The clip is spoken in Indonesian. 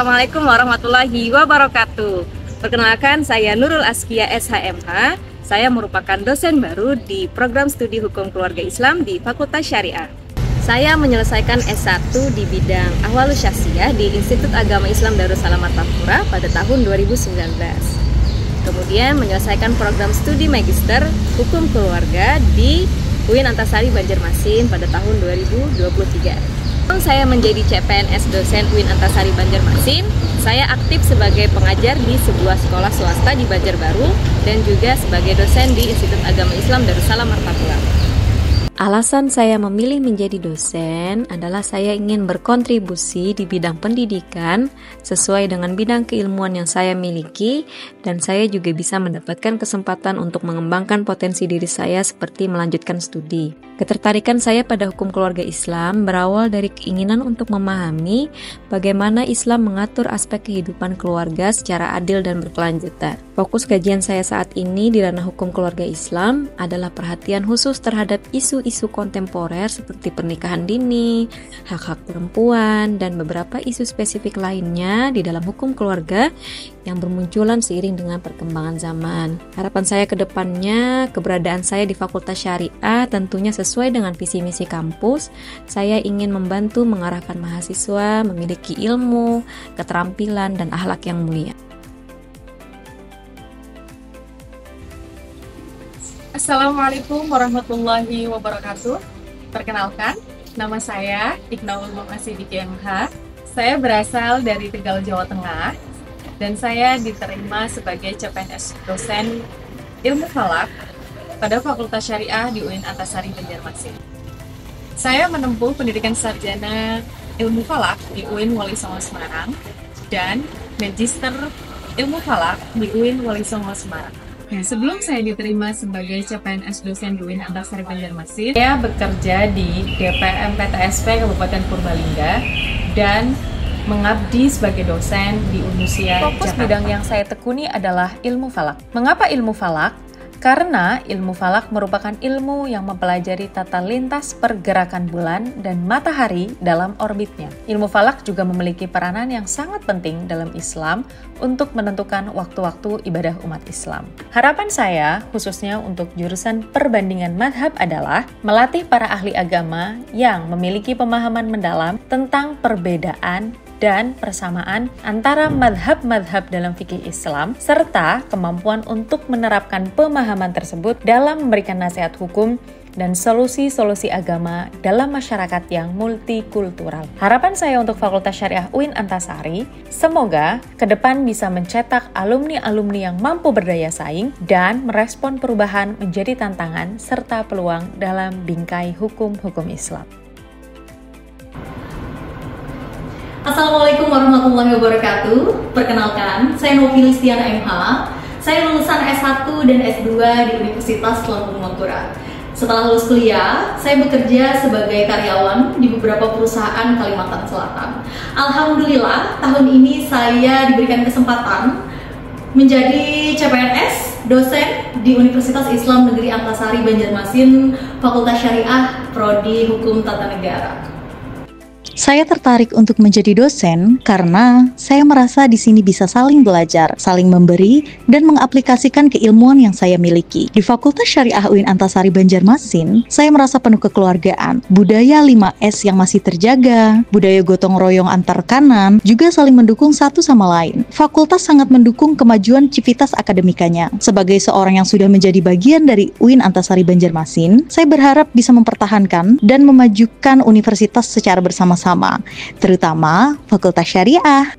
Assalamualaikum warahmatullahi wabarakatuh. Perkenalkan, saya Nurul Askia SHMH. Saya merupakan dosen baru di program studi Hukum Keluarga Islam di Fakultas Syariah. Saya menyelesaikan S1 di bidang Ahwalus Syakhsiyah di Institut Agama Islam Darussalam Martapura pada tahun 2019. Kemudian menyelesaikan program studi Magister Hukum Keluarga di UIN Antasari Banjarmasin pada tahun 2023. Saya menjadi CPNS dosen UIN Antasari Banjarmasin. Saya aktif sebagai pengajar di sebuah sekolah swasta di Banjarbaru dan juga sebagai dosen di Institut Agama Islam Darussalam Martapura. Alasan saya memilih menjadi dosen adalah saya ingin berkontribusi di bidang pendidikan sesuai dengan bidang keilmuan yang saya miliki, dan saya juga bisa mendapatkan kesempatan untuk mengembangkan potensi diri saya seperti melanjutkan studi. Ketertarikan saya pada hukum keluarga Islam berawal dari keinginan untuk memahami bagaimana Islam mengatur aspek kehidupan keluarga secara adil dan berkelanjutan. Fokus kajian saya saat ini di ranah hukum keluarga Islam adalah perhatian khusus terhadap isu-isu kontemporer seperti pernikahan dini, hak-hak perempuan, dan beberapa isu spesifik lainnya di dalam hukum keluarga yang bermunculan seiring dengan perkembangan zaman. Harapan saya ke depannya, keberadaan saya di Fakultas Syariah tentunya sesuai dengan visi misi kampus. Saya ingin membantu mengarahkan mahasiswa memiliki ilmu, keterampilan, dan akhlak yang mulia. Assalamualaikum warahmatullahi wabarakatuh. Perkenalkan, nama saya Iqnaul Mu'asidik MH. Saya berasal dari Tegal, Jawa Tengah, dan saya diterima sebagai CPNS dosen ilmu falak pada Fakultas Syariah di UIN Antasari Banjarmasin. Saya menempuh pendidikan sarjana ilmu falak di UIN Wali Songo Semarang dan magister ilmu falak di UIN Wali Songo Semarang. Nah, sebelum saya diterima sebagai CPNS dosen di UIN Antasari Banjarmasin, saya bekerja di DPM PTSP Kabupaten Purbalingga dan mengabdi sebagai dosen di Unusia Fokus Jakarta. Bidang yang saya tekuni adalah ilmu falak. Mengapa ilmu falak? Karena ilmu falak merupakan ilmu yang mempelajari tata lintas pergerakan bulan dan matahari dalam orbitnya. Ilmu falak juga memiliki peranan yang sangat penting dalam Islam untuk menentukan waktu-waktu ibadah umat Islam. Harapan saya, khususnya untuk jurusan perbandingan madhab, adalah melatih para ahli agama yang memiliki pemahaman mendalam tentang perbedaan dan persamaan antara madhab-madhab dalam fikih Islam, serta kemampuan untuk menerapkan pemahaman tersebut dalam memberikan nasihat hukum dan solusi-solusi agama dalam masyarakat yang multikultural. Harapan saya untuk Fakultas Syariah UIN Antasari, semoga ke depan bisa mencetak alumni-alumni yang mampu berdaya saing dan merespon perubahan menjadi tantangan serta peluang dalam bingkai hukum-hukum Islam. Assalamualaikum warahmatullahi wabarakatuh. Perkenalkan, saya Novi Listiana MH. Saya lulusan S1 dan S2 di Universitas Lampung Mangkurat. Setelah lulus kuliah, saya bekerja sebagai karyawan di beberapa perusahaan Kalimantan Selatan. Alhamdulillah, tahun ini saya diberikan kesempatan menjadi CPNS dosen di Universitas Islam Negeri Antasari Banjarmasin, Fakultas Syariah, Prodi Hukum Tata Negara. Saya tertarik untuk menjadi dosen karena saya merasa di sini bisa saling belajar, saling memberi, dan mengaplikasikan keilmuan yang saya miliki. Di Fakultas Syariah UIN Antasari Banjarmasin, saya merasa penuh kekeluargaan, budaya 5S yang masih terjaga, budaya gotong royong antar kanan, juga saling mendukung satu sama lain. Fakultas sangat mendukung kemajuan civitas akademikanya. Sebagai seorang yang sudah menjadi bagian dari UIN Antasari Banjarmasin, saya berharap bisa mempertahankan dan memajukan universitas secara bersama-sama, terutama Fakultas Syariah.